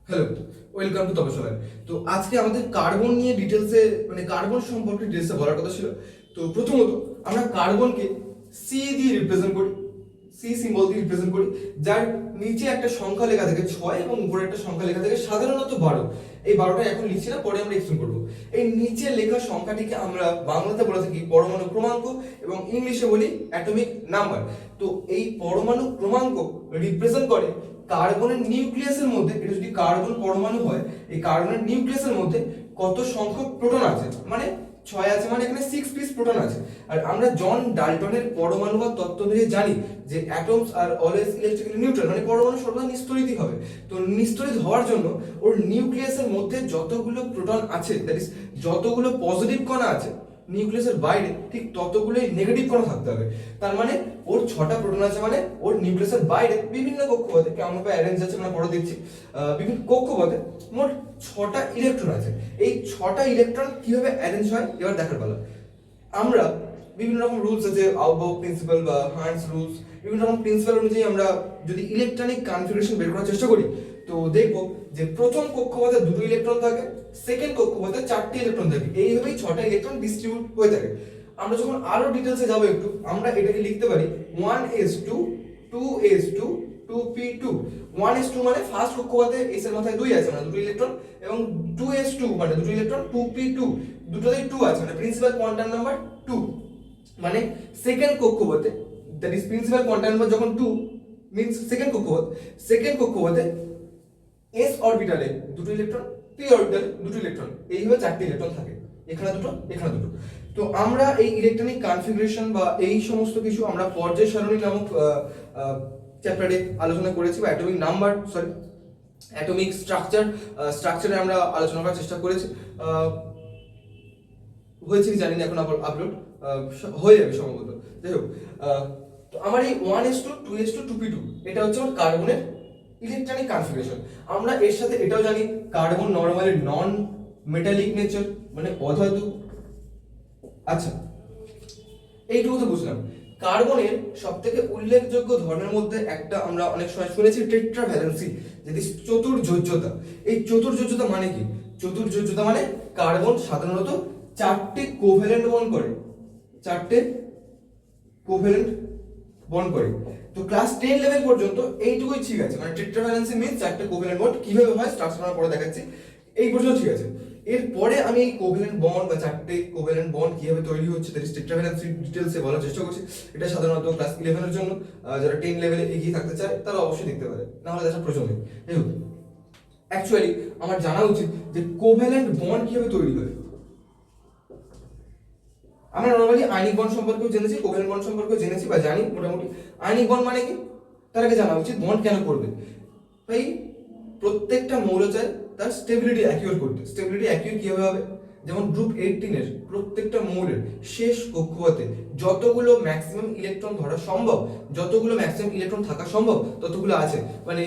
Hello, welcome to তপস্যা। তো আজকে আমাদের কার্বন নিয়ে ডিটেলসে কার্বন সম্পর্কে ডিটেলসে বলার কথা ছিল। তো প্রথমত আমরা কার্বনকে সি দিয়ে রিপ্রেজেন্ট করি, সি সিম্বল দিয়ে রিপ্রেজেন্ট করি, যার নিচে একটা সংখ্যা লেখা থাকে 6 এবং উপরে একটা সংখ্যা লেখা থাকে সাধারণত 12। এই 12টা এখন লিখছি না, পরে আমরা এক্সপ্লেন করবো। এই নিচে লেখা সংখ্যাটিকে আমরা বাংলাতে বলে থাকি পরমাণু ক্রমাঙ্ক এবং ইংলিশে বলি অ্যাটমিক নাম্বার। তো এই পরমাণু ক্রমাঙ্ক রিপ্রেজেন্ট করে কার্বনের নিউক্লিয়াসের মধ্যে, এটা যদি কার্বন পরমাণু হয়, এই কার্বনের নিউক্লিয়াসের মধ্যে কত সংখ্যক প্রোটন আছে, মানে 6 আছে, মানে এখানে 6 পিস প্রোটন আছে। আর আমরা জন ডাল্টনের পরমাণু বা তত্ত্ব অনুযায়ী জানি যে atoms are always electrically neutral, মানে পরমাণু সর্বদা নিস্তড়িতই হবে। তো নিস্তড়িত হওয়ার জন্য ওর নিউক্লিয়াসের মধ্যে যতগুলো প্রোটন আছে, দ্যাট ইজ যতগুলো পজিটিভ কণা আছে নিউক্লিয়াসের বাইরে, ঠিক ততগুলোই নেগেটিভ কণা থাকতে হবে। তার মানে ওর 6টা প্রোটন আছে, মানে ওর নিউক্লিয়াসের বাইরে বিভিন্ন কক্ষপথে কেমন ভাবে অ্যারেঞ্জ আছে আমরা পরে দেখছি, বিভিন্ন কক্ষপথে মোট 6টা ইলেকট্রন আছে। এই 6টা ইলেকট্রন কিভাবে অ্যারেঞ্জ হয় এবার দেখার পালা। আমরা বিভিন্ন রকম রুলস আছে, আউবো প্রিন্সিপাল বা হার্নস রুলস, বিভিন্ন রকম প্রিন্সিপাল অনুযায়ী আমরা যদি ইলেকট্রনিক কনফিগারেশন বের করার চেষ্টা করি, তো দেখবো যে প্রথম কক্ষপথে 2টো ইলেকট্রন থাকে, সেকেন্ড কক্ষপথে 4টি ইলেকট্রন থাকে। এইভাবেই 6টা ইলেকট্রন ডিস্ট্রিবিউট হয়ে থাকে। আমরা যখন আরো ডিটেইলসে যাব একটু, আমরা এটাকে লিখতে পারি 1s2 2s2 2p2। 1s2 মানে ফার্স্ট কক্ষপথে s এর মাথায় 2 আছে, মানে দুটো ইলেকট্রন, এবং 2s2 মানে দুটো ইলেকট্রন, 2p2 দুটোতেই 2 আছে, মানে প্রিন্সিপাল কোয়ান্টাম নাম্বার 2। মানে সেকেন্ড কক্ষপথে, that is principal quantum number যখন 2 মিন্স সেকেন্ড কক্ষপথে s অরবিটালে দুটো ইলেকট্রন, p অরবিটালে দুটো ইলেকট্রন, এইভাবে 4টি ইলেকট্রন থাকে, এখানে দুটো এখানে দুটো। তো আমরা এই ইলেকট্রনিক কনফিগারেশন বা এই সমস্ত কিছু আমরা পর্যায় সারণী নামক চ্যাপ্টারে আলোচনা করেছি, বা অ্যাটমিক নাম্বার সরি অ্যাটমিক স্ট্রাকচারে আমরা আলোচনা করার চেষ্টা করেছি। হয়েছে কি জানি না, এখন আবার আপলোড হয়ে যাবে সম্ভবত। যাই হোক, তো আমার এই 1s2 2s2 2p2 এটা হচ্ছে আমার কার্বনের ইলেকট্রনিক কনফিগারেশন। আমরা এর সাথে এটাও জানি কার্বন নরমালি নন মেটালিক নেচার, মানে অধাতু। আচ্ছা, এইটুকু তো বুঝলাম। কার্বনের সবথেকে উল্লেখযোগ্য ধর্মের মধ্যে একটা আমরা অনেক সময় শুনেছি টেট্রাভ্যালেন্সি, যেটি চতুর্যোজ্যতা। এই চতুর্যোজ্যতা মানে কি? চতুর্যোজ্যতা মানে কার্বন সাধারণত 4টে কোভ্যালেন্ট বন্ড করে, 4টে কোভ্যালেন্ট বন্ড করে। তো ক্লাস 10 লেভেল পর্যন্ত এইটুকুই ঠিক আছে, মানে টেট্রাভ্যালেন্সি মিন্স 4টে কোভ্যালেন্ট বন্ড। কিভাবে হয় স্ট্রাকচার আমরা পরে দেখাচ্ছি, এই পর্যন্ত ঠিক আছে। এরপরে আমি এই কোভ্যালেন্ট বন্ড বা 4টে কোভ্যালেন্ট বন্ড কিভাবে তৈরি হচ্ছে দ্যাট ইজ টেট্রাভ্যালেন্সি ডিটেইলসে বলার চেষ্টা করছি। এটা সাধারণত ক্লাস 11 এর জন্য, যারা 10 লেভেলে এগিয়ে থাকতে চায় তারা অবশ্যই দেখতে পারে, না হলে দেখার প্রয়োজন নেই। দেখুন, অ্যাকচুয়ালি আমার জানা উচিত যে কোভ্যালেন্ট বন্ড কিভাবে তৈরি হয়। আমরা নরমালি আয়নিক বন্ড সম্পর্কেও জেনেছি, কোভ্যালেন্ট বন্ড সম্পর্কেও জেনেছি বা জানি মোটামুটি। আয়নিক বন্ড মানে কি তার আগে জানা উচিত বন্ড কেন করবে। ভাই, প্রত্যেকটা মৌল চায় তার স্টেবিলিটি অ্যাকিউর করতে। স্টেবিলিটি অ্যাকিউর কিভাবে হবে? যেমন গ্রুপ 18 এর প্রত্যেকটা মৌলের শেষ কক্ষপথে যতগুলো ম্যাক্সিমাম ইলেকট্রন ধরা সম্ভব, যতগুলো ম্যাক্সিমাম ইলেকট্রন থাকা সম্ভব ততগুলো আছে। মানে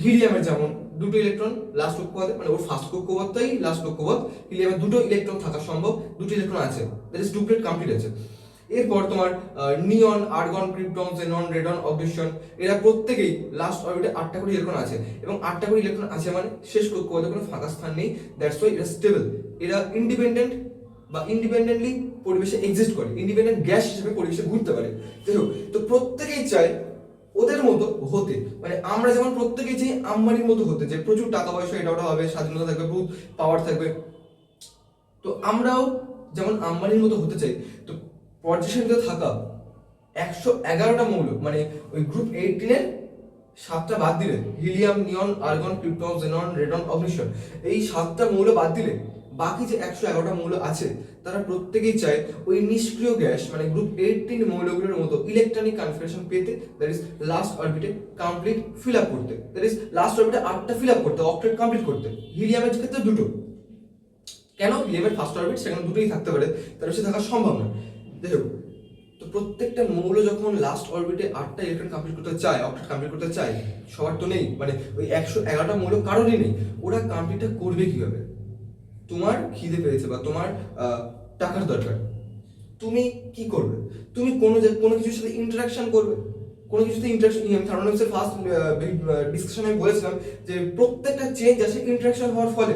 হিলিয়ামের যেমন 2টো ইলেকট্রন লাস্ট কক্ষপথে, মানে ওর ফার্স্ট কক্ষপথটাই লাস্ট কক্ষপথ, হিলিয়ামের 2টো ইলেকট্রন থাকা সম্ভব, 2টো ইলেকট্রন আছে, দ্যাট ইজ ডুপ্লেট কমপ্লিট আছে। এরপর তোমার neon, argon, krypton, xenon, radon, অবজেকশন, এরা প্রত্যেকেই লাস্ট অরবিটে 8টা করে ইলেকট্রন আছে, এবং 8টা করে ইলেকট্রন আছে মানে শেষ কক্ষপথে কোনো ফাঁকা স্থান নেই। দ্যাটস ওয়াই এরা স্টেবল, এরা ইন্ডিপেন্ডেন্ট বা ইন্ডিপেন্ডেন্টলি পরিবেশে এক্সিস্ট করে, ইন্ডিপেন্ডেন্ট গ্যাস হিসেবে পরিবেশে ঘুরতে পারে। যাই হোক, তো প্রত্যেকেই চায় ওদের মতো হতে, মানে আমরা যেমন প্রত্যেকেই চাই আম্বানির মতো হতে, যে প্রচুর টাকা পয়সা এটা ওটা হবে, স্বাধীনতা থাকবে, বহুত পাওয়ার থাকবে। তো আমরাও যেমন আম্বানির মতো হতে চাই। তো পর্যায়সারণীতে থাকা 111টা মৌল, মানে ওই গ্রুপ 18 এর 7টা বাদ দিলে, helium, neon, argon, krypton, xenon, radon, অবজেকশন, এই 7টা মৌল বাদ দিলে বাকি যে 111টা মৌল আছে তারা প্রত্যেকেই চায় ওই নিষ্ক্রিয় গ্যাস, মানে গ্রুপ 18 মৌলগুলোর মতো ইলেকট্রনিক কনফিগারেশন পেতে, দ্যাট ইজ লাস্ট অরবিটে কমপ্লিট ফিল আপ করতে, দ্যাট ইজ লাস্ট অরবিটে 8টা ফিল আপ করতে, অক্টেট কমপ্লিট করতে। হিলিয়ামের ক্ষেত্রে 2টো, কেন? হিলিয়ামের ফার্স্ট অরবিট, সেখানে 2টোই থাকতে পারে, তার বেশি থাকা সম্ভব না। দেখো, তো প্রত্যেকটা মৌল যখন লাস্ট অরবিটে 8টা ইলেকট্রন কমপ্লিট করতে চায়, অক্টেট কমপ্লিট করতে চায়, সবার তো নেই, মানে ওই 111টা মৌল কারোরই নেই, ওরা কমপ্লিটটা করবে কিভাবে? তোমার খিদে পেয়েছে বা তোমার টাকার দরকার, তুমি কি করবে? তুমি কোনো কিছুর সাথে ইন্টারাকশন করবে, কোনো কিছুতে ইন্টারাকশন, থার্মোডাইনামিক্সের ফার্স্ট ডিসকাশনে আমি বলেছিলাম যে প্রত্যেকটা চেঞ্জ আসে ইন্টারাকশন হওয়ার ফলে।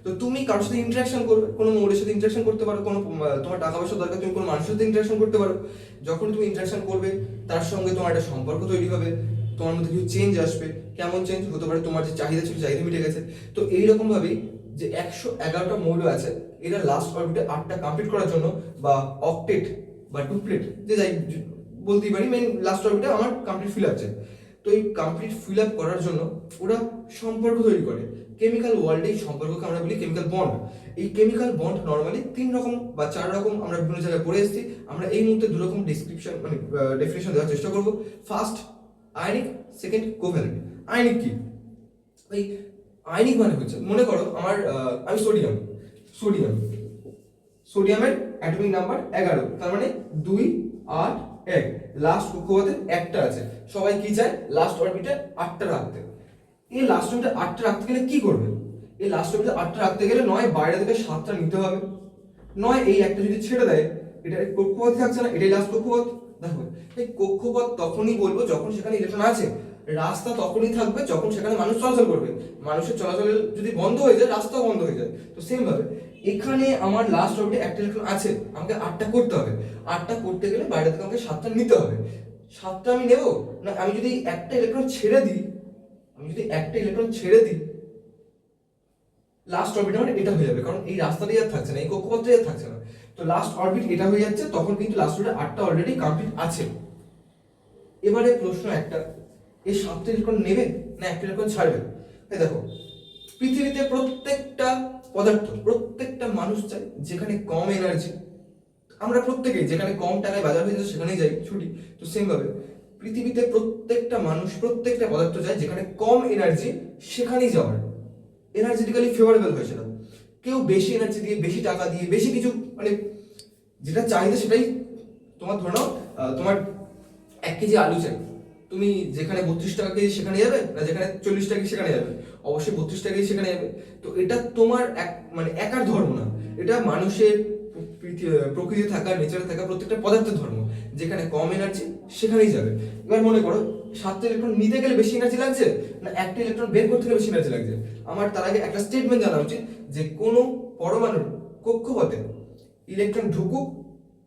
তো তুমি কারোর সাথে ইন্টারাকশন করবে, কোনো মোডের সাথে ইন্টারাকশন করতে পারো, কোনো তোমার টাকা পয়সা দরকার, তুমি কোনো মানুষের সাথে ইন্টারাকশন করতে পারো। যখন তুমি ইন্টারাকশন করবে তার সঙ্গে তোমার একটা সম্পর্ক তৈরি হবে, তোমার মধ্যে কিছু চেঞ্জ আসবে। কেমন চেঞ্জ হতে পারে? তোমার যে চাহিদা ছিল চাহিদা মিটে গেছে। তো এইরকম ভাবেই যে 111টা মৌল আছে, এরা লাস্ট অরবিটে 8টা কমপ্লিট করার জন্য, বা অক্টেট বা ডুপ্লেট যে যাই বলতেই পারি, মেন লাস্ট অরবিটে আমার কমপ্লিট ফিল আছে। তো এই কমপ্লিট ফিল আপ করার জন্য ওরা সম্পর্ক তৈরি করে। কেমিক্যাল ওয়ার্ল্ডে এই সম্পর্ককে আমরা বলি কেমিক্যাল বন্ড। এই কেমিক্যাল বন্ড নর্মালি 3 রকম বা 4 রকম আমরা বিভিন্ন জায়গায় পড়ে এসেছি। আমরা এই মুহূর্তে 2 রকম ডেসক্রিপশন মানে ডেফিনেশন দেওয়ার চেষ্টা করব। First ionic, second covalent. Ionic কি? এই আয়নিক মানে হচ্ছে, মনে করো আমি সোডিয়ামের অ্যাটমিক নাম্বার 11, তার মানে 2 8 1। লাস্ট কক্ষপথে একটা আছে। সবাই কি চায়? লাস্ট অরবিটে 8টা রাখতে। এই লাস্ট অরবিটে 8টা রাখতে গেলে কি করবে? এই লাস্ট অরবিটে 8টা রাখতে গেলে নয় বাইরে থেকে 7টা নিতে হবে, নয় এই একটা যদি ছেড়ে দেয়, এটা কক্ষপথ থাকছে না, এটাই লাস্ট কক্ষপথ। দেখো, এই কক্ষপথ তখনই বলবো যখন সেখানে ইলেকট্রন আছে। রাস্তা তখনই থাকবে যখন সেখানে মানুষ চলাচল করবে। মানুষের চলাচল যদি বন্ধ হয়ে যায়, রাস্তাও বন্ধ হয়ে যায়। তো সেম ভাবে এখানে আমার লাস্ট অরবিটে একটা ইলেকট্রন আছে, আমাকে 8টা করতে হবে। 8টা করতে গেলে বাইরে থেকে আমাকে 7টা নিতে হবে। 7টা আমি নেব না, আমি যদি একটা ইলেকট্রন ছেড়ে দিই, লাস্ট অরবিট আমার এটা হয়ে যাবে, কারণ এই রাস্তাটাই আর থাকছে না, এই কক্ষপথটাই আর থাকছে না। তো লাস্ট অরবিট এটা হয়ে যাচ্ছে, তখন কিন্তু লাস্ট অরবিটে 8টা অলরেডি কমপ্লিট আছে। এবারে প্রশ্ন একটা, এই 7টা ইলেকট্রন নেবে না একটা ইলেকট্রন ছাড়বে? এই দেখো, পৃথিবীতে প্রত্যেকটা পদার্থ, প্রত্যেকটা মানুষ চায় যেখানে কম এনার্জি, আমরা প্রত্যেকেই যেখানে কম টাকায় বাজার হয়ে যায় সেখানেই যাই ছুটি। তো সেম ভাবে পৃথিবীতে প্রত্যেকটা মানুষ, প্রত্যেকটা পদার্থ চায় যেখানে কম এনার্জি সেখানেই যাওয়ার, এনার্জেটিক্যালি ফেভারেবল হয় সেটা। কেউ বেশি এনার্জি দিয়ে, বেশি টাকা দিয়ে, বেশি কিছু মানে যেটা চাহিদা সেটাই। তোমার ধরে নাও তোমার 1 কেজি আলু চাই, তুমি যেখানে 32 টাকা কেজি সেখানে যাবে, না যেখানে 40 টাকা সেখানে যাবে? অবশ্যই 32 টাকা কেজি সেখানে যাবে। তো এটা তোমার মানে একার ধর্ম না, এটা মানুষের প্রকৃতি থাকা, নেচারে থাকা প্রত্যেকটা পদার্থের ধর্ম। যেখানে কম এনার্জি সেখানেই যাবে। এবার মনে করো 7টা ইলেকট্রন নিতে গেলে বেশি এনার্জি লাগছে, না একটা ইলেকট্রন বের করতে গেলে বেশি এনার্জি লাগছে? আমার তার আগে একটা স্টেটমেন্ট জানা উচিত যে কোনো পরমাণুর কক্ষপথে ইলেকট্রন ঢুকুক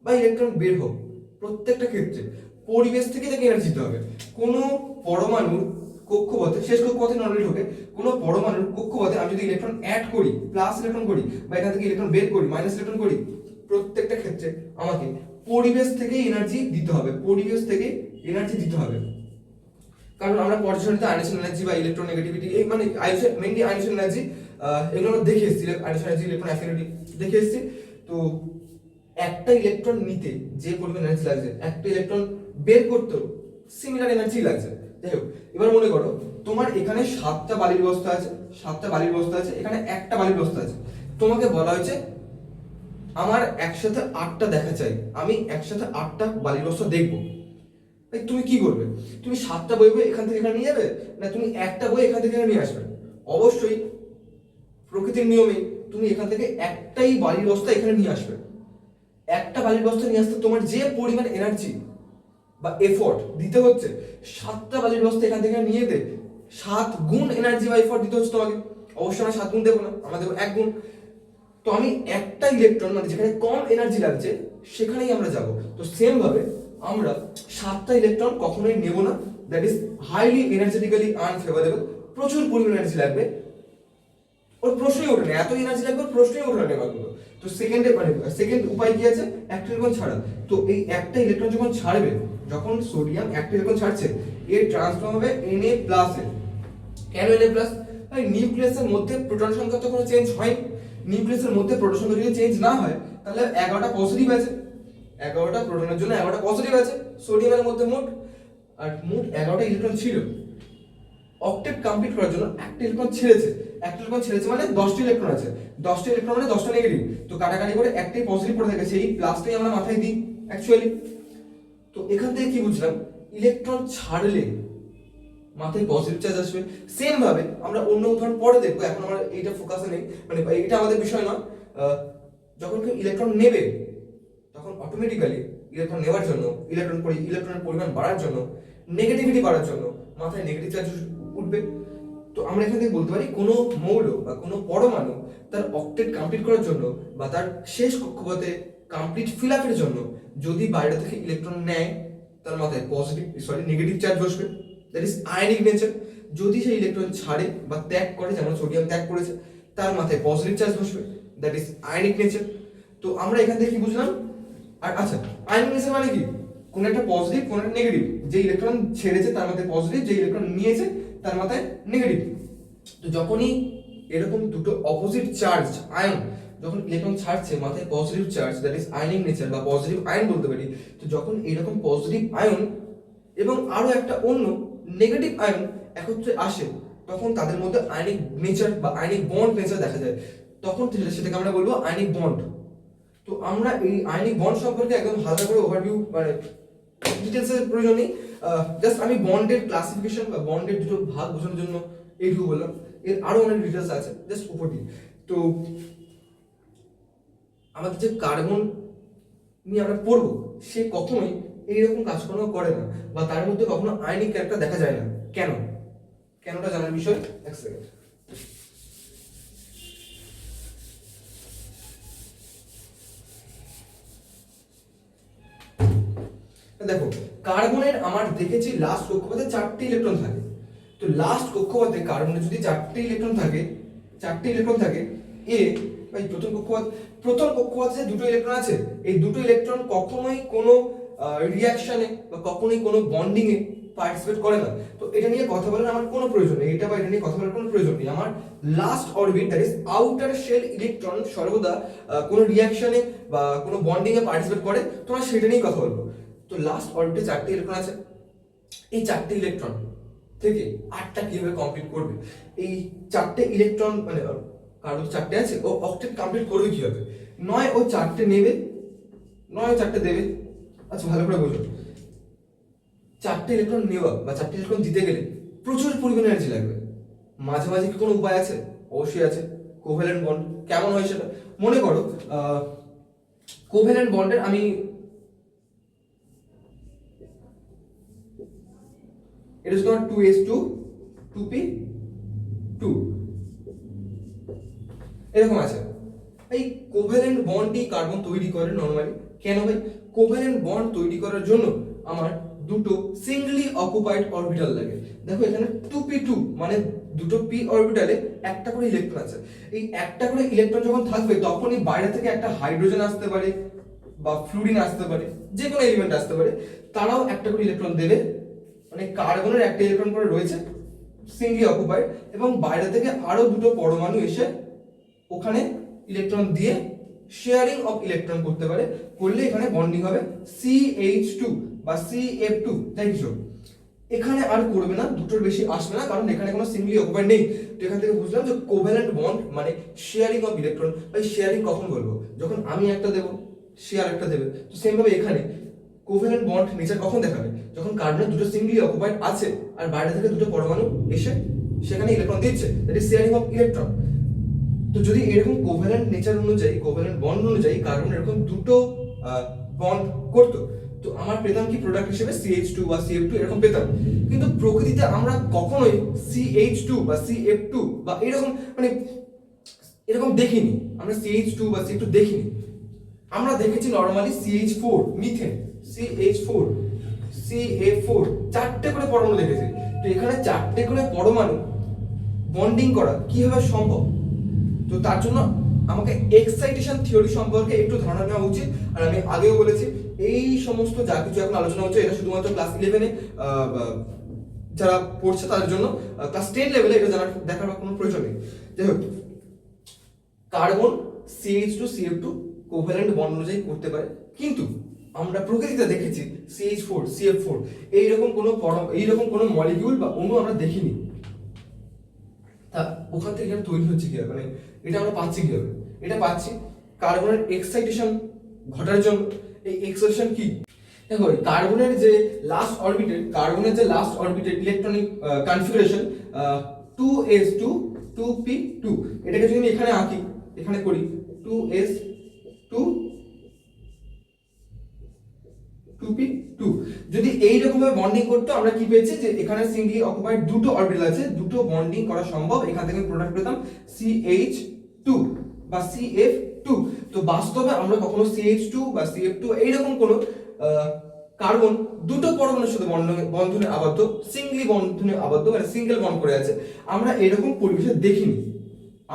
বা ইলেকট্রন বের হোক, প্রত্যেকটা ক্ষেত্রে পরিবেশ থেকে তাকে এনার্জি দিতে হবে। কোনো পরমাণুর কক্ষপথে, শেষ কক্ষপথে নর্মালি ঢোকে, কোনো পরমাণুর কক্ষপথে আমি যদি ইলেকট্রন অ্যাড করি, প্লাস ইলেকট্রন করি, বা এখান থেকে ইলেকট্রন বের করি, মাইনাস ইলেকট্রন করি, প্রত্যেকটা ক্ষেত্রে আমাকে পরিবেশ থেকে এনার্জি দিতে হবে, কারণ আমরা পর্যালোচনাতে আয়নেশন এনার্জি বা ইলেকট্রোনেগেটিভিটি, এই মানে মেইনলি আয়নেশন এনার্জি, এগুলো আমরা দেখে এসেছি, আয়নেশন এনার্জি, ইলেকট্রন অ্যাফিনিটি দেখে এসেছি। তো একটা ইলেকট্রন নিতে যে পরিমাণ এনার্জি লাগছে, একটা ইলেকট্রন বের করতেও সিমিলার এনার্জি লাগছে। যাই হোক, এবার মনে করো তোমার এখানে 7টা বালির বস্তা আছে, এখানে একটা বালির বস্তা আছে। তোমাকে বলা হয়েছে আমার একসাথে 8টা দেখা চাই, আমি একসাথে 8টা বালির বস্তা দেখবো। তুমি কি করবে? তুমি 7টা বই এখান থেকে এখানে নিয়ে যাবে, না তুমি একটা বই এখান থেকে নিয়ে আসবে? অবশ্যই প্রকৃতির নিয়মে তুমি এখান থেকে একটাই বালির বস্তা এখানে নিয়ে আসবে। একটা বালির বস্তা নিয়ে আসতে তোমার যে পরিমাণ এনার্জি বা এফোর্ট দিতে হচ্ছে, 7টা বালির বস্তা এখান থেকে নিয়ে যেতে 7 গুণ এনার্জি বা এফোর্ট দিতে হচ্ছে তোমাকে। অবশ্যই আমরা 7 গুণ দেবো না, আমরা দেবো 1 গুণ। তো আমি একটা ইলেকট্রন মানে যেখানে কম এনার্জি লাগছে সেখানেই আমরা যাব। তো সেম ভাবে আমরা 7টা ইলেকট্রন কখনোই নেব না, that is highly energetically unfavourable. প্রচুর পরিমাণ এনার্জি লাগবে, ওর প্রশ্নই ওঠে না, এত এনার্জি লাগবে ওর প্রশ্নই ওঠে না নেওয়াগুলো। তো সেকেন্ড উপায় কি আছে? একটা ইলেকট্রন ছাড়া। তো এই একটা ইলেকট্রন যখন ছাড়বে, যখন সোডিয়াম একটা ইলেকট্রন ছাড়ছে, এর ট্রান্সফর্ম হবে Na প্লাস এ। কেন Na প্লাস? ভাই নিউক্লিয়াসের মধ্যে প্রোটন সংখ্যা তো কোনো চেঞ্জ হয়নি। নিউক্লিয়াসের মধ্যে প্রোটন সংখ্যা যদি চেঞ্জ না হয়, তাহলে 11টা পজিটিভ আছে, 11টা প্রোটনের জন্য 11টা পজিটিভ আছে সোডিয়ামের মধ্যে মোট। আর মোট 11টা ইলেকট্রন ছিল, অক্টেট কমপ্লিট করার জন্য একটা ইলেকট্রন ছেড়েছে। একটা ইলেকট্রন ছেড়েছে মানে 10টি ইলেকট্রন আছে, 10টি ইলেকট্রন মানে 10টা নেগেটিভ। তো কাটাকাটি করে একটাই পজিটিভ পড়ে থাকে, সেই প্লাসটাই আমরা মাথায় দিই অ্যাকচুয়ালি। তো এখান থেকে কি বুঝলাম? ইলেকট্রন ছাড়লে মাথায় পজিটিভ চার্জ আসবে। সেম ভাবে আমরা অন্য উদাহরণ পরে দেখবো, এখন আমরা এইটা ফোকাসে নেই, মানে এটা আমাদের বিষয় না। যখন কেউ ইলেকট্রন নেবে, তখন অটোমেটিক্যালি ইলেকট্রন নেওয়ার জন্য ইলেকট্রনের পরিমাণ বাড়ার জন্য নেগেটিভিটি বাড়ার জন্য মাথায় নেগেটিভ চার্জ উঠবে। তো আমরা এখান থেকে বলতে পারি কোনো মৌল বা কোনো পরমাণু তার অক্টেট কমপ্লিট করার জন্য বা তার শেষ কক্ষপথে কমপ্লিট ফিল আপের জন্য যদি বাইরে থেকে ইলেকট্রন নেয়, তার মাথায় নেগেটিভ চার্জ বসবে, দ্যাট ইজ আয়নিক নেচার। যদি সেই ইলেকট্রন ছাড়ে বা ত্যাগ করে, যেমন সোডিয়াম ত্যাগ করেছে, তার মাথায় পজিটিভ চার্জ বসবে, দ্যাট ইজ আয়নিক নেচার। তো আমরা এখান থেকে কি বুঝলাম? আর আচ্ছা, আয়নিক নেচার মানে কি? কোন একটা পজিটিভ, কোন একটা নেগেটিভ। যে ইলেকট্রন ছেড়েছে তার মাথায় পজিটিভ, যে ইলেকট্রন নিয়েছে তার মাথায় নেগেটিভ। তো যখনই এরকম দুটো অপোজিট চার্জ আয়ন যখন ইলেকট্রন ছাড়ছে, মাথায় positive charge, that is ionic nature বা পজিটিভ আয়ন বলতে পারি। তো যখন এরকম পজিটিভ আয়ন এবং আরো একটা অন্য নেগেটিভ আয়ন একত্রে আসে, তখন তাদের মধ্যে আয়নিক নেচার বা আয়নিক বন্ড নেচার দেখা যায়। তখন সেটাকে আমরা বলবো আয়নিক বন্ড। তো আমরা এই আয়নিক বন্ড সম্পর্কে একদম হালকা করে ওভারভিউ মানে ডিটেলসের প্রয়োজন নেই, জাস্ট আমি বন্ডের ক্লাসিফিকেশন বা বন্ডের দুটো ভাগ বোঝানোর জন্য এইটুকু বললাম। এর আরো অনেক ডিটেলস আছে, জাস্ট উপর দিয়ে। তো আমাদের যে কার্বন নিয়ে আমরা পড়বো, সে কখনোই এইরকম কাজকর্ম করে না বা তার মধ্যে কখনো আয়নিক ক্যারেক্টার দেখা যায় না। কেন? কেনটা জানার বিষয়। এক সেকেন্ড। দেখো, কার্বনের আমার দেখেছি লাস্ট কক্ষপথে 4টি ইলেকট্রন থাকে। তো লাস্ট কক্ষপথে কার্বনের যদি 4টি ইলেকট্রন থাকে এ ভাই প্রথম কক্ষপথে যে দুটো ইলেকট্রন আছে, এই দুটো ইলেকট্রন কখনোই কোনো রিঅ্যাকশনে বা কখনোই কোনো বন্ডিং এ পার্টিসিপেট করে না। তো এটা নিয়ে কথা বলার আমার কোনো প্রয়োজন নেই, এটা নিয়ে কথা বলার কোনো প্রয়োজন নেই। আমার last orbit, that is outer shell electron সর্বদা কোনো রিঅ্যাকশনে বা কোনো বন্ডিং এ পার্টিসিপেট করে, তোমরা সেটা নিয়েই কথা বলবো। তো লাস্ট অরবিটে 4টি ইলেকট্রন আছে। এই 4টি ইলেকট্রন থেকে 8টা কিভাবে কমপ্লিট করবে? এই 4টে ইলেকট্রন মানে কার্বন 4টে আছে, ও অক্টেট কমপ্লিট করবে কিভাবে? নয় ও 4টে নেবে, নয় ও 4টে দেবে। আচ্ছা, ভালো করে বোঝো, 4টে ইলেকট্রন নেওয়া বা 4টে ইলেকট্রন দিতে গেলে প্রচুর পরিমাণে এনার্জি লাগবে। মাঝে মাঝে কি কোনো উপায় আছে? অবশ্যই আছে, কোভ্যালেন্ট বন্ড। কেমন হয় সেটা? মনে করো কোভ্যালেন্ট বন্ডের আমি এটা হচ্ছে তোমার 2s2 2p2 এরকম আছে। এই কোভ্যালেন্ট বন্ডই কার্বন তৈরি করে নরমালি। কেন ভাই? কোভ্যালেন্ট বন্ড তৈরি করার জন্য আমার দুটো সিঙ্গলি অকুপাইড অরবিটাল লাগে। দেখো এখানে 2p2 মানে দুটো p অরবিটালে একটা করে ইলেকট্রন আছে। এই একটা করে ইলেকট্রন যখন থাকবে, তখনই বাইরে থেকে একটা হাইড্রোজেন আসতে পারে বা ফ্লুরিন আসতে পারে, যে কোনো এলিমেন্ট আসতে পারে, তারাও একটা করে ইলেকট্রন দেবে। মানে কার্বনের একটা ইলেকট্রন করে রয়েছে সিঙ্গলি অকুপাইড, এবং বাইরে থেকে আরো দুটো পরমাণু এসে ওখানে ইলেকট্রন দিয়ে শেয়ারিং অফ ইলেকট্রন করতে পারে। করলে এখানে বন্ডিং হবে CH2 বা CF2, তাই কিছু এখানে আর করবে না, দুটোর বেশি আসবে না, কারণ এখানে কোনো সিঙ্গলি অকুপাইড নেই। তো এখান থেকে বুঝলাম যে কোভ্যালেন্ট বন্ড মানে শেয়ারিং অফ ইলেকট্রন। ভাই শেয়ারিং কখন বলবো? যখন আমি একটা দেবো, সে আর একটা দেবে। তো সেম ভাবে এখানে কোভ্যালেন্ট বন্ড নেচার কখন দেখাবে? যখন কার্বনের দুটো সিঙ্গলি অকুপাইড আছে আর বাইরে থেকে দুটো পরমাণু এসে সেখানে ইলেকট্রন দিচ্ছে, that is sharing of electron. তো যদি এরকম কোভ্যালেন্ট নেচার অনুযায়ী, কোভ্যালেন্ট বন্ড অনুযায়ী কার্বন এরকম দুটো বন্ড করতো, তো আমার পেতাম কি প্রোডাক্ট হিসেবে CH2 বা CF2 এরকম পেতাম। কিন্তু প্রকৃতিতে আমরা কখনোই CH2 বা CF2 বা এরকম মানে এরকম দেখিনি। আমরা CH2 বা CF2 দেখিনি। আমরা দেখেছি normally CH4 methane, CH4 CA4 চারটে করে পরমাণু দেখেছি। তো এখানে চারটে করে পরমাণু বন্ডিং করা কিভাবে সম্ভব? তো তার জন্য আমাকে এক্সাইটেশন থিওরি সম্পর্কে একটু ধারণা নেওয়া উচিত। আর আমি আগেও বলেছি, এই সমস্ত যা কিছু এখন আলোচনা হচ্ছে এটা শুধুমাত্র ক্লাস 11-এ যারা পড়ছে তাদের জন্য। ক্লাস 10 লেভেলে এটা জানার দেখার কোনো প্রয়োজন নেই। যাই হোক, carbon CH2 CF2 covalent bond অনুযায়ী করতে পারে, কিন্তু আমরা প্রকৃতিতে দেখেছি CH4 CF4 এইরকম কোনো মলিকিউল বা অণু আমরা দেখিনি। তা ওখান থেকে এটা তৈরি হচ্ছে কিভাবে? মানে এটা আমরা পাচ্ছি কিভাবে? এটা পাচ্ছি কার্বনের এক্সাইটেশন ঘটার জন্য। এই এক্সাইটেশন কি? দেখো, কার্বনের যে last অরবিটের electronic configuration 2s2 2p2, এটাকে যদি আমি এখানে আঁকি, এখানে করি 2s2 2p2। যদি এইরকম ভাবে বন্ডিং করতো আমরা কি পেয়েছি যে এখানে সিঙ্গলি অকুপাইড দুটো অরবিটাল আছে, দুটো বন্ডিং করা সম্ভব, এখান থেকে প্রোডাক্ট পেতাম CH2 বা CF2। তো বাস্তবে আমরা কখনো CH2 বা CF2 এইরকম কোনো কার্বন দুটো পরমাণুর সাথে বন্ধনে আবদ্ধ, সিঙ্গলি বন্ধনে আবদ্ধ মানে সিঙ্গেল বন্ড করে আছে, আমরা এরকম পরিবেশে দেখিনি।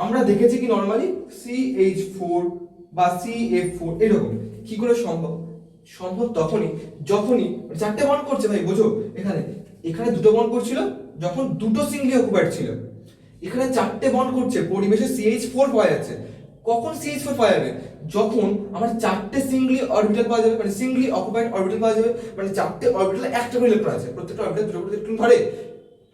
আমরা দেখেছি কি নরমালি CH4 বা CF4 এরকম। কি করে সম্ভব? সম্ভব তখনই যখনই চারটে বন্ড করছে ভাই, বোঝো, এখানে এখানে দুটো বন্ড করছিল যখন দুটো সিঙ্গলি অকুপাইড ছিল, এখানে চারটে বন্ড করছে, পরিবেশে CH4 পাওয়া যাচ্ছে। কখন CH4 পাওয়া যাবে? যখন আমার চারটে সিঙ্গলি অরবিটাল পাওয়া যাবে, মানে সিঙ্গলি অকুপাইড অরবিটাল পাওয়া যাবে, মানে চারটে অরবিটালে একটা করে ইলেকট্রন আছে, প্রত্যেকটা অরবিটাল দুটো করে ইলেকট্রন ধরে।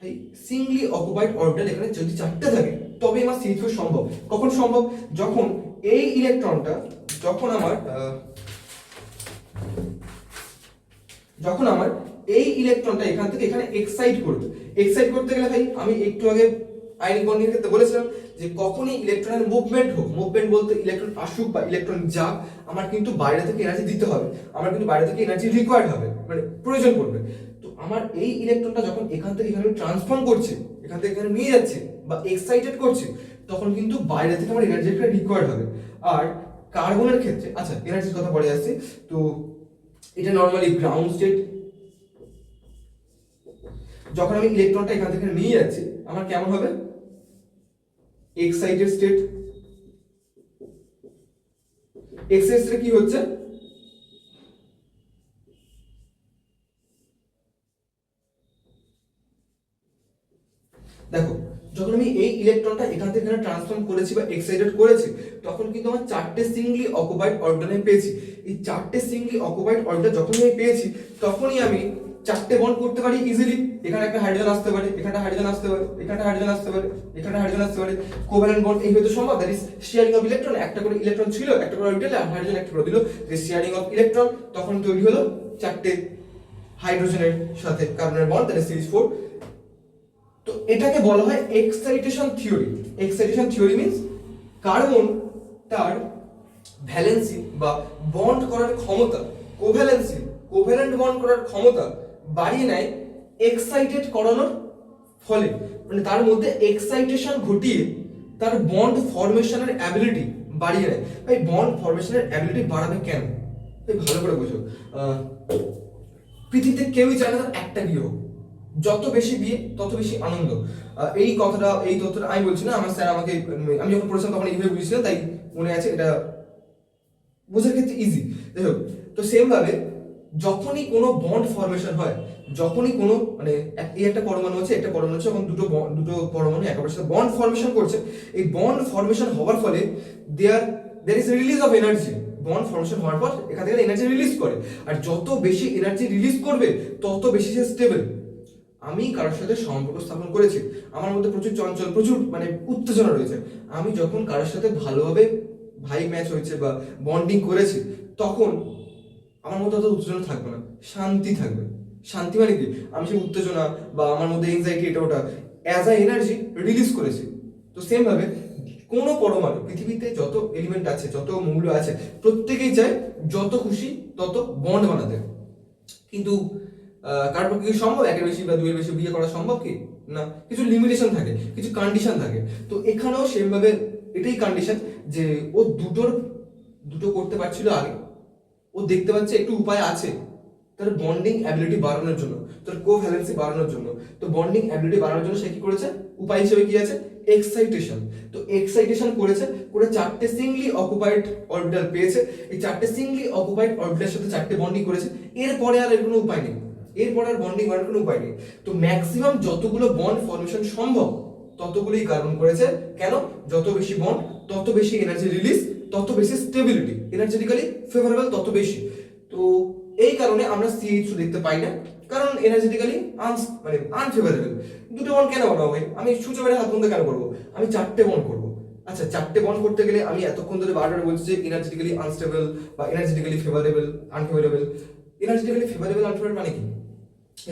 এই সিঙ্গলি অকুপাইড অরবিটাল এখানে যদি চারটে থাকে তবে আমার CH4 সম্ভব। কখন সম্ভব? যখন এই ইলেকট্রনটা যখন আমার এই ইলেকট্রনটা এখান থেকে এখানে এক্সাইট করবে। এক্সাইট করতে গেলে ভাই আমি একটু আগে আয়নিক বন্ডিং এর ক্ষেত্রে বলেছিলাম যে কখনই ইলেকট্রনের মুভমেন্ট হোক, মুভমেন্ট বলতে ইলেকট্রন আসুক বা ইলেকট্রন যাক, আমার কিন্তু বাইরে থেকে এনার্জি দিতে হবে, আমার কিন্তু বাইরে থেকে এনার্জি রিকোয়ার্ড হবে, মানে প্রয়োজন পড়বে। তো আমার এই ইলেকট্রনটা যখন এখান থেকে এখানে ট্রান্সফর্ম করছে, এখান থেকে এখানে নিয়ে যাচ্ছে বা এক্সাইটেড করছে, তখন কিন্তু বাইরে থেকে আমার এনার্জি একটা রিকোয়ার্ড হবে। আর কার্বনের ক্ষেত্রে, আচ্ছা এনার্জির কথা পরে আসছে, তো এটা নরমালি গ্রাউন্ড স্টেট। যখন আমি ইলেকট্রনটা এখান থেকে নিয়ে যাচ্ছি আমার কেমন হবে? Excited state. এক্সাইটেড স্টেটে কি হচ্ছে? দেখো, যখন আমি এই ইলেকট্রনটা এখান থেকে এখানে ট্রান্সফর্ম করেছি বা এক্সাইটেড করেছি, তখন কিন্তু আমার চারটে সিঙ্গলি অকুপাইড অরবিটাল আমি পেয়েছি। এই চারটে সিঙ্গলি অকুপাইড অরবিটাল যখনই আমি পেয়েছি, তখনই আমি চারটে বন্ড করতে পারি ইজিলি। এখানে একটা হাইড্রোজেন আসতে পারে, এখানে হাইড্রোজেন আসতে পারে, এখানে হাইড্রোজেন আসতে পারে, এখানে হাইড্রোজেন আসতে পারে। কোভ্যালেন্ট বন্ড এই হয়তো সম্ভব, that is sharing of electron. একটা করে ইলেকট্রন ছিল, একটা করে অরবিটালে, আর হাইড্রোজেন একটা করে দিল, যে শেয়ারিং অফ ইলেকট্রন, তখন তৈরি হলো চারটে হাইড্রোজেনের সাথে কার্বনের বন্ড, দ্যাট ইজ CH4। তো এটাকে বলা হয় excitation theory. Excitation theory means carbon তার ভ্যালেন্সি বা বন্ড করার ক্ষমতা, কোভ্যালেন্ট বন্ড করার ক্ষমতা বাড়িয়ে নেয় এক্সাইটেড করানোর ফলে, মানে তার মধ্যে এক্সাইটেশন ঘটিয়ে তার বন্ড ফরমেশনের অ্যাবিলিটি বাড়িয়ে নেয়। ভাই বন্ড ফরমেশনের অ্যাবিলিটি বাড়াবে কেন? ভাই ভালো করে বোঝো, পৃথিবীতে কেউই চায় না তার একটা বিয়ে হোক, যত বেশি বিয়ে তত বেশি আনন্দ। এই তথ্যটা আমি বলছি না, আমার স্যার আমাকে, আমি যখন পড়েছিলাম তখন এইভাবে বুঝেছিলাম, তাই মনে আছে, এটা বোঝার ক্ষেত্রে ইজি। দেখো, তো সেম ভাবে যখনই কোনো বন্ড ফরমেশন হয়, যখনই কোনো মানে এই একটা পরমাণু আছে, একটা পরমাণু আছে, এখন দুটো পরমাণু একেবারে সাথে বন্ড ফরমেশন করছে, এই বন্ড ফরমেশন হওয়ার ফলে there is release of energy. Bond formation হওয়ার পর এখান থেকে এনার্জি রিলিজ করে, আর যত বেশি এনার্জি রিলিজ করবে তত বেশি সে স্টেবল। আমি কারোর সাথে সম্পর্ক স্থাপন করেছি, আমার মধ্যে প্রচুর চঞ্চল, প্রচুর মানে উত্তেজনা রয়েছে, আমি যখন কারোর সাথে ভালোভাবে ভাই ম্যাচ হয়েছে বা বন্ডিং করেছি, তখন আমার মধ্যে অত উত্তেজনা থাকবে না, শান্তি থাকবে। শান্তি মানে কি? আমি সেই উত্তেজনা বা আমার মধ্যে এনজাইটি এটা ওটা অ্যাজ আ এনার্জি রিলিজ করেছি। তো সেম ভাবে কোনো পরমাণু, পৃথিবীতে যত এলিমেন্ট আছে, যত মৌল আছে, প্রত্যেকেই চায় যত খুশি তত বন্ড বানাতে। কিন্তু কার পক্ষে কি সম্ভব একের বেশি বা দুইয়ের বেশি বিয়ে করা সম্ভব কি? না, কিছু লিমিটেশন থাকে, কিছু কন্ডিশন থাকে। তো এখানেও সেম ভাবে এটাই কন্ডিশন যে ও দুটো করতে পারছিল আগে, ও দেখতে পাচ্ছে একটু উপায় আছে তার বন্ডিং অ্যাবিলিটি বাড়ানোর জন্য, তার কোভ্যালেন্সি বাড়ানোর জন্য। তো বন্ডিং অ্যাবিলিটি বাড়ানোর জন্য সে কি করেছে? উপায় হিসেবে কি আছে? এক্সাইটেশন। তো এক্সাইটেশন করে চারটে সিঙ্গলি অকুপাইড অরবিটাল পেয়েছে, এই চারটে সিঙ্গলি অকুপাইড অরবিটালের সাথে চারটে বন্ডিং করেছে, এরপরে আর এর কোনো উপায় নেই, এরপরে আর বন্ডিং বাড়ানোর কোনো উপায় নেই। তো ম্যাক্সিমাম যতগুলো বন্ড ফরমেশন সম্ভব ততগুলোই কার্বন করেছে। কেন? যত বেশি বন্ড তত বেশি এনার্জি রিলিজ, তত বেশি স্টেবিলিটি, এনার্জেটিক্যালি ফেভারেবল তত বেশি। তো এই কারণে আমরা CH2 দেখতে পাই না, কারণ এনার্জেটিক্যালি মানে আনফেভারেবল। দুটো বন্ড কেন বানাবো ভাই? আমি সূর্য মেরে হাত বন্ধ কেন করবো? আমি চারটে বন্ড করবো। আচ্ছা, চারটে বন্ড করতে গেলে আমি এতক্ষণ ধরে বারবার বলছি যে এনার্জেটিক্যালি আনস্টেবল বা energetically favourable unfavourable. Energetically favourable unfavourable মানে কি?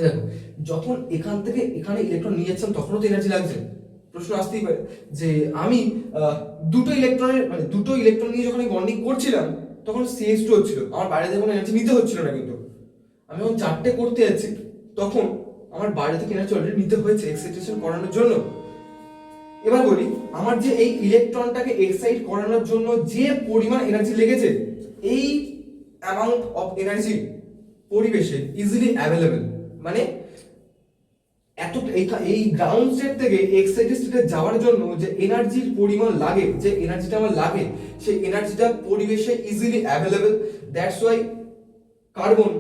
দেখো, যখন এখান থেকে এখানে ইলেকট্রন নিয়ে যাচ্ছেন তখনও তো এনার্জি লাগছে। প্রশ্ন আসতেই পারে যে আমি দুটো ইলেকট্রন নিয়ে যখন বন্ডিং করছিলাম তখন CH2 হচ্ছিল, আমার বাইরে থেকে কোনো এনার্জি নিতে হচ্ছিল না, কিন্তু আমি যখন 4টে করতে যাচ্ছি তখন আমার বাইরে থেকে এনার্জি অলরেডি নিতে হয়েছে এক্সাইটেশন করানোর জন্য। এবার বলি, আমার যে এই ইলেকট্রনটাকে এক্সাইট করানোর জন্য যে পরিমাণ এনার্জি লেগেছে, এই অ্যামাউন্ট অফ এনার্জি পরিবেশে ইজিলি অ্যাভেলেবল, মানে এত এই গ্রাউন্ড স্টেট থেকে এক্সাইটেড স্টেটে যাওয়ার জন্য যে এনার্জির পরিমাণ লাগে, যে এনার্জিটা আমার লাগে, সেই এনার্জিটা পরিবেশে easily available. That's why carbon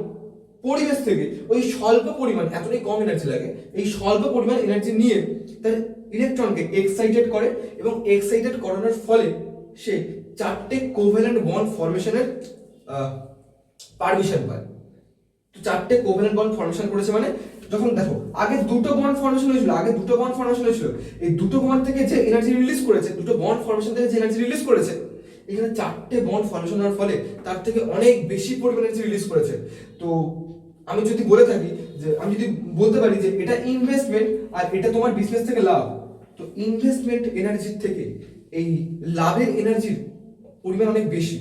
পরিবেশ থেকে ওই স্বল্প পরিমাণ, এতটাই কম এনার্জি লাগে, এই স্বল্প পরিমাণ এনার্জি নিয়ে তার ইলেকট্রনকে এক্সাইটেড করে এবং এক্সাইটেড করানোর ফলে সে 4টে কোভ্যালেন্ট বন্ড ফরমেশনের পারমিশন পায়। তো 4টে কোভ্যালেন্ট বন্ড ফরমেশন করেছে মানে, যখন দেখো আগে দুটো বন্ড ফরমেশন হয়েছিল, এই দুটো বন্ড থেকে যে এনার্জি রিলিজ করেছে, দুটো বন্ড ফরমেশন থেকে যে এনার্জি রিলিজ করেছে, এখানে 4টে বন্ড ফরমেশন হওয়ার ফলে তার থেকে অনেক বেশি পরিমাণে এনার্জি রিলিজ করেছে। তো আমি যদি বলে থাকি যে, আমি যদি বলতে পারি যে এটা ইনভেস্টমেন্ট আর এটা তোমার বিজনেস থেকে লাভ, তো ইনভেস্টমেন্ট এনার্জির থেকে এই লাভের এনার্জির পরিমাণ অনেক বেশি।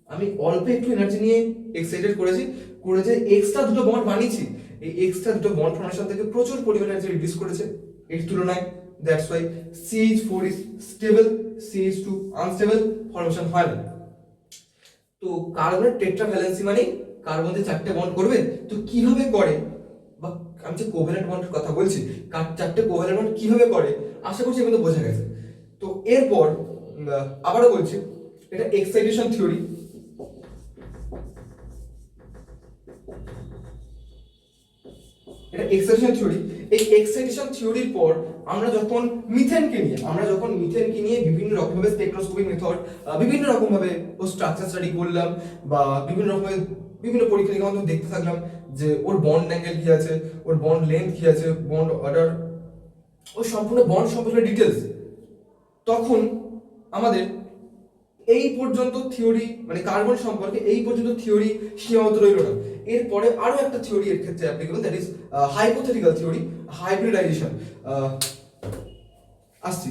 আমি অল্প একটু এনার্জি নিয়ে এক্সাইটেড করেছি, করে যে এক্সট্রা দুটো বন্ড বানিয়েছি, এই এক্সট্রা দুটো বন্ড ফরমেশন থেকে প্রচুর পরিমাণে এনার্জি রিলিজ করেছে এর তুলনায়। That's why CH4 is stable, CH2 unstable, formation হয় না। তো কার্বনের টেট্রাভ্যালেন্সি মানে কার্বন যে 4টে বন্ড করবে, তো কিভাবে করে, বা আমি যে কোভ্যালেন্ট বন্ডের কথা বলছি, 4টে কোভ্যালেন্ট বন্ড কিভাবে করে, আশা করছি এগুলো বোঝা গেছে। তো এরপর আবারও বলছি, এটা এক্সাইটেশন থিওরি। এটা এক্সাইটেশন থিওরি। এই এক্সাইটেশন থিওরির পর আমরা যখন মিথেনকে নিয়ে বিভিন্ন রকমের স্পেকট্রোস্কোপিক মেথড, বিভিন্ন রকম ভাবে ও স্ট্রাকচার স্টাডি করলাম, বা বিভিন্ন রকমের বিভিন্ন পরীক্ষা নিরীক্ষার মাধ্যমে দেখতে থাকলাম যে ওর বন্ড অ্যাঙ্গেল কি আছে, ওর বন্ড লেন্থ কি আছে, বন্ড অর্ডার, ও সম্পূর্ণ বন্ড সম্পর্কে ডিটেলস, তখন আমাদের এই পর্যন্ত থিওরি, মানে কার্বন সম্পর্কে এই পর্যন্ত থিওরি সীমাবদ্ধ রইল না। এরপরে আরো একটা থিওরি এর ক্ষেত্রে applicable, that is hypothetical theory, hybridization. আসছি।